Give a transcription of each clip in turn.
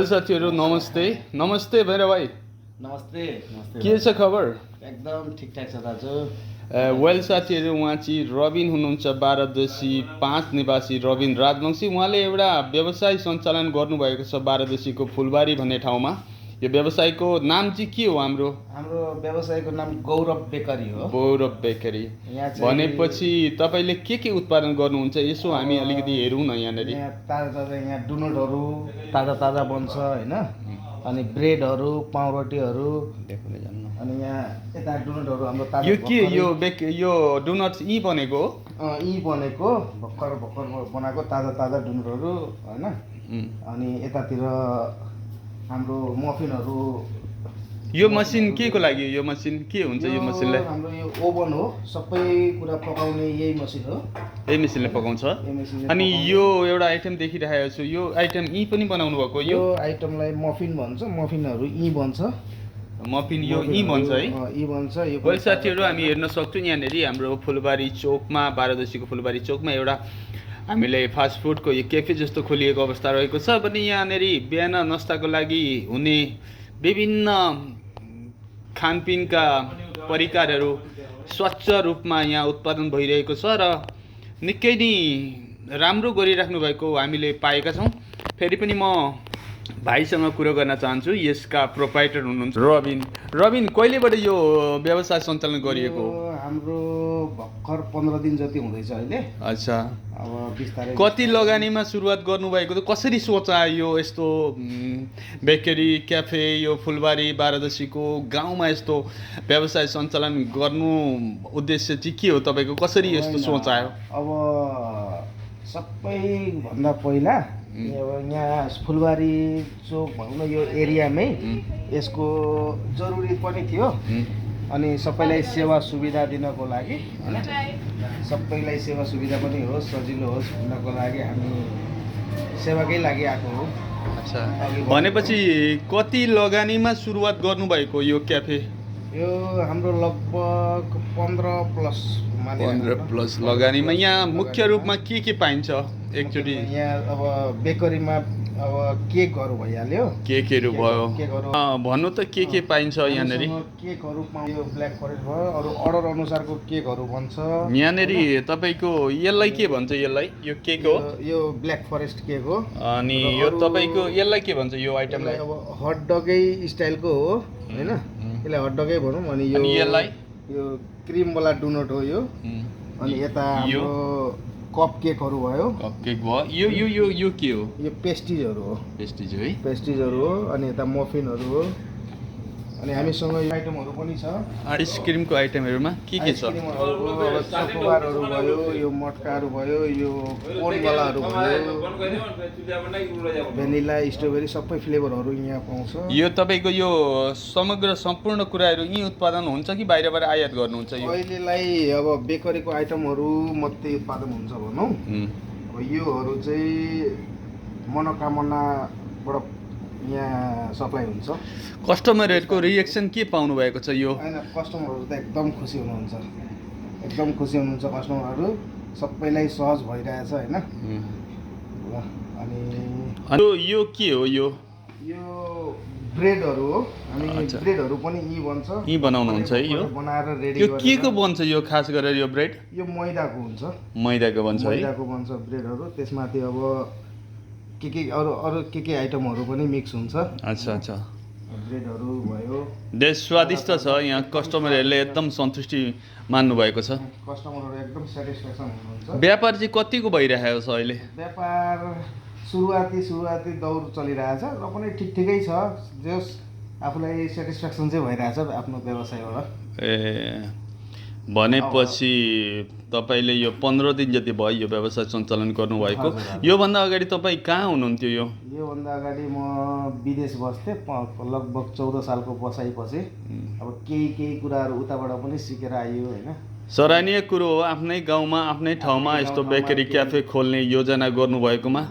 साथीहरू नमस्ते नमस्ते भैरव भाइ नमस्ते नमस्ते के छ खबर एकदम ठिकठाक छ दाजु। वेल साथीहरू उहाँ चाहिँ रबिन हुनुहुन्छ बारादसी 5 निवासी रबिन राजवंशी। उहाँले एउटा व्यवसाय सञ्चालन गर्नुभएको छ बारादसीको फुलबारी भन्ने ठाउँमा। यो व्यवसायको नाम चाहिँ के हो? हाम्रो व्यवसायको नाम गौरव बेकरी हो। गौरव बेकरी भनेपछि तपाईँले के उत्पादन गर्नुहुन्छ? यसो हामी अलिकति हेरौँ न यहाँनिर। ताजा ताजा यहाँ डोनटहरू ताजा ताजा बन्छ होइन, अनि ब्रेडहरू पाउरोटीहरू देख्दै जान्नु। अनि यहाँ यता डोनटहरू हाम्रो ताजा। यो के यो डोनट्स यहीँ बनेको हो? यहीँ बनेको भर्खर बनाएको ताजा ताजा डोनटहरू होइन। अनि यतातिर हाम्रो मफिनहरू। यो मसिन के को लागि? यो मसिन के हुन्छ? यो मसिनलाई हाम्रो यो ओभन हो, सबै कुरा पकाउने यही मसिन हो। यही मेसिनले पकाउँछ। अनि यो एउटा आइटम देखिरहेको छु, यो आइटम यहीँ पनि बनाउनु भएको? यो आइटमलाई मफिन भन्छ। मफिनहरू यहीँ बन्छ। मफिन यो यहीँ बन्छ है? यहीँ बन्छ। यो वेल साथीहरू हामी हेर्न सक्छौँ यहाँनिर हाम्रो फुलबारी चोकमा, बारादसीको फुलबारी चोकमा एउटा हामीले फास्ट फुडको यो क्याफे जस्तो खोलिएको अवस्था रहेको छ। पनि यहाँनिर बिहान नास्ताको लागि हुने विभिन्न खानपिनका परिकारहरू स्वच्छ रूपमा यहाँ उत्पादन भइरहेको छ र निकै नै राम्रो गरिराख्नु भएको हामीले पाएका छौँ। फेरि पनि म भाइसँग कुरो गर्न चाहन्छु। यसका प्रोप्राइटर हुनुहुन्छ रबिन। कहिलेबाट यो व्यवसाय सञ्चालन गरिएको? हाम्रो भर्खर 15 दिन जति हुँदैछ अहिले। अच्छा, अब बिस्तारै। कति लगानीमा सुरुवात गर्नुभएको? त कसरी सोच आयो यस्तो बेकरी क्याफे यो फुलबारी बारादसीको गाउँमा यस्तो व्यवसाय सञ्चालन गर्नु उद्देश्य चाहिँ के हो तपाईँको? कसरी यस्तो सोच आयो? अब सबैभन्दा पहिला यहाँ फुलबारी चोक भनौँ न, यो एरियामै यसको जरुरी पनि थियो। अनि सबैलाई सेवा सुविधा दिनको लागि होइन, सबैलाई सेवा सुविधा पनि होस्, सजिलो होस् भन्नको लागि हामी सेवाकै लागि आएको हो। अच्छा, भनेपछि कति लगानीमा सुरुवात गर्नुभएको यो क्याफे? यो हाम्रो लगभग 15 प्लस लगानीमा। यहाँ मुख्य रूपमा के पाइन्छ एकचोटि? यहाँ अब बेकरीमा अब केकहरू भइहाल्यो। केकहरू भयो भन्नु त के पाइन्छ यहाँनिर? केकहरू पाउँछ, ब्ल्याक फरेस्ट भयो, अरू अर्डर अनुसारको केकहरू बन्छ यहाँनिर। तपाईँको यसलाई के भन्छ? यसलाई यो केक हो? यो ब्ल्याक फरेस्ट केक हो। अनि यो तपाईँको यसलाई के भन्छ? यो आइटमलाई अब हट डगै स्टाइलको हो होइन, यसलाई हट डगै भनौँ। अनि यसलाई यो क्रिमवाला डोनट हो यो। अनि यता हाम्रो कप केकहरू भयो। कप केक भयो। यो के हो? यो पेस्ट्रिजहरू हो। पेस्ट्रिज है? पेस्ट्रिजहरू हो। अनि यता मफिनहरू हो। अनि हामीसँग यो आइटमहरू पनि छ। आइसक्रिमको आइटमहरूमा के छ? चकोबारहरू भयो, यो मटकाहरू भयो, यो कोनवालाहरू भयो, भेनिला स्ट्रबेरी सबै फ्लेभरहरू यहाँ पाउँछ। यो तपाईँको यो समग्र सम्पूर्ण कुराहरू यहीँ उत्पादन हुन्छ कि बाहिरबाट आयात गर्नुहुन्छ? यो अहिलेलाई अब बेकरीको आइटमहरू मात्रै उत्पादन हुन्छ भनौँ। अब योहरू चाहिँ मनोकामनाबाट यहाँ सप्लाई हुन्छ। कस्टमरहरूको रिएक्सन के पाउनु भएको छ? यो होइन, कस्टमरहरू त एकदम खुसी हुनुहुन्छ, एकदम खुसी हुनुहुन्छ कस्टमरहरू। सबैलाई सहज भइरहेछ होइन। अनि यो के हो? यो ब्रेडहरू हो। हामी ब्रेडहरू पनि यहीँ बन्छ। यहीँ बनाउनुहुन्छ है? यो बनाएर रेडी। यो के को बन्छ यो खास गरेर? यो ब्रेड यो मैदाको हुन्छ। मैदाको बन्छ है? मैदाको बन्छ ब्रेडहरू। त्यसमाथि अब अरू के आइटमहरू पनि मिक्स हुन्छ। अच्छा, ब्रेडहरू भयो। देश स्वादिष्ट छ। यहाँ कस्टमरहरूले एकदम सन्तुष्टि मान्नु भएको छ। कस्टमरहरू एकदम सेटिस्फ्याक्सन हुनुहुन्छ। व्यापार चाहिँ कतिको भइरहेको छ अहिले? व्यापार सुरुवाती दौर चलिरहेछ र पनि ठिकै छ। जस आफूलाई सेटिस्फ्याक्सन चाहिँ भइरहेछ आफ्नो व्यवसायबाट। भनेपछि तपाईँले यो 15 दिन जति भयो यो व्यवसाय सञ्चालन गर्नुभएको। योभन्दा अगाडि तपाईँ कहाँ हुनुहुन्थ्यो? योभन्दा अगाडि म विदेश बस्थेँ। लगभग 14 सालको बसाइपछि अब केही कुराहरू उताबाट पनि सिकेर आइयो होइन। सराहनीय कुरो हो। आफ्नै गाउँमा आफ्नै ठाउँमा यस्तो बेकरी क्याफे खोल्ने योजना गर्नुभएकोमा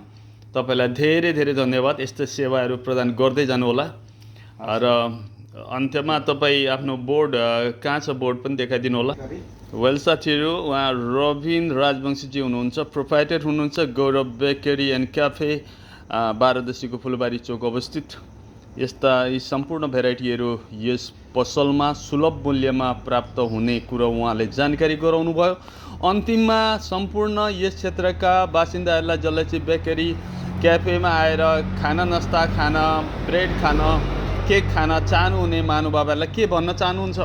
तपाईँलाई धेरै धेरै धन्यवाद। यस्तो सेवाहरू प्रदान गर्दै जानुहोला। र अन्त्यमा तपाईँ आफ्नो बोर्ड कहाँ छ? बोर्ड पनि देखाइदिनु होला। वेल साथीहरू, उहाँ रबिन राजवंशीजी हुनुहुन्छ, प्रोप्राइटर हुनुहुन्छ गौरव बेकरी एन्ड क्याफे बारादशीको फुलबारी चोक अवस्थित यस्ता यी सम्पूर्ण भेराइटीहरू यस पसलमा सुलभ मूल्यमा प्राप्त हुने कुरो उहाँले जानकारी गराउनु भयो। अन्तिममा सम्पूर्ण यस क्षेत्रका बासिन्दाहरूलाई जसलाई चाहिँ बेकरी क्याफेमा आएर खाना नास्ता खान ब्रेड खान केक खान चाहनुहुने महानुभावहरूलाई के भन्न चाहनुहुन्छ?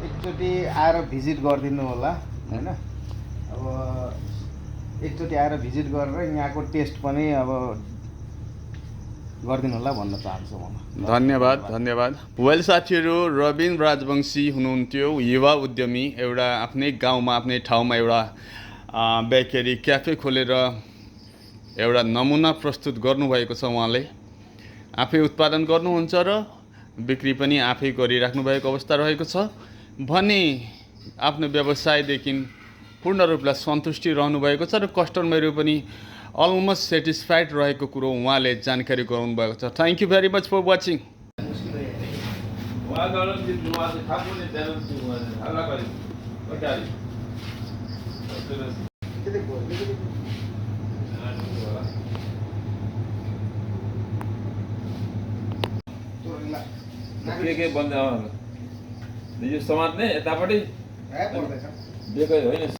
एकचोटि आएर भिजिट गरिदिनु होला होइन। अब एकचोटि आएर भिजिट गरेर यहाँको टेस्ट पनि अब गरिदिनु होला भन्न चाहन्छु म। धन्यवाद धन्यवाद। वेल साथीहरू, रबिन राजवंशी हुनुहुन्थ्यो, युवा उद्यमी, एउटा आफ्नै गाउँमा आफ्नै ठाउँमा एउटा बेकरी क्याफे खोलेर एउटा नमुना प्रस्तुत गर्नुभएको छ। उहाँले आफै उत्पादन गर्नुहुन्छ र बिक्री पनि आफै गरिराख्नु भएको अवस्था रहेको छ भने आफ्नो व्यवसायदेखि पूर्ण रूपले सन्तुष्टि रहनुभएको छ र कस्टमरहरू पनि अलमोस्ट सेटिस्फाइड रहेको कुरो उहाँले जानकारी गराउनु भएको छ। Thank you very much for watching. के बन्द यो समात्ने यतापट्टि बेकै होइन।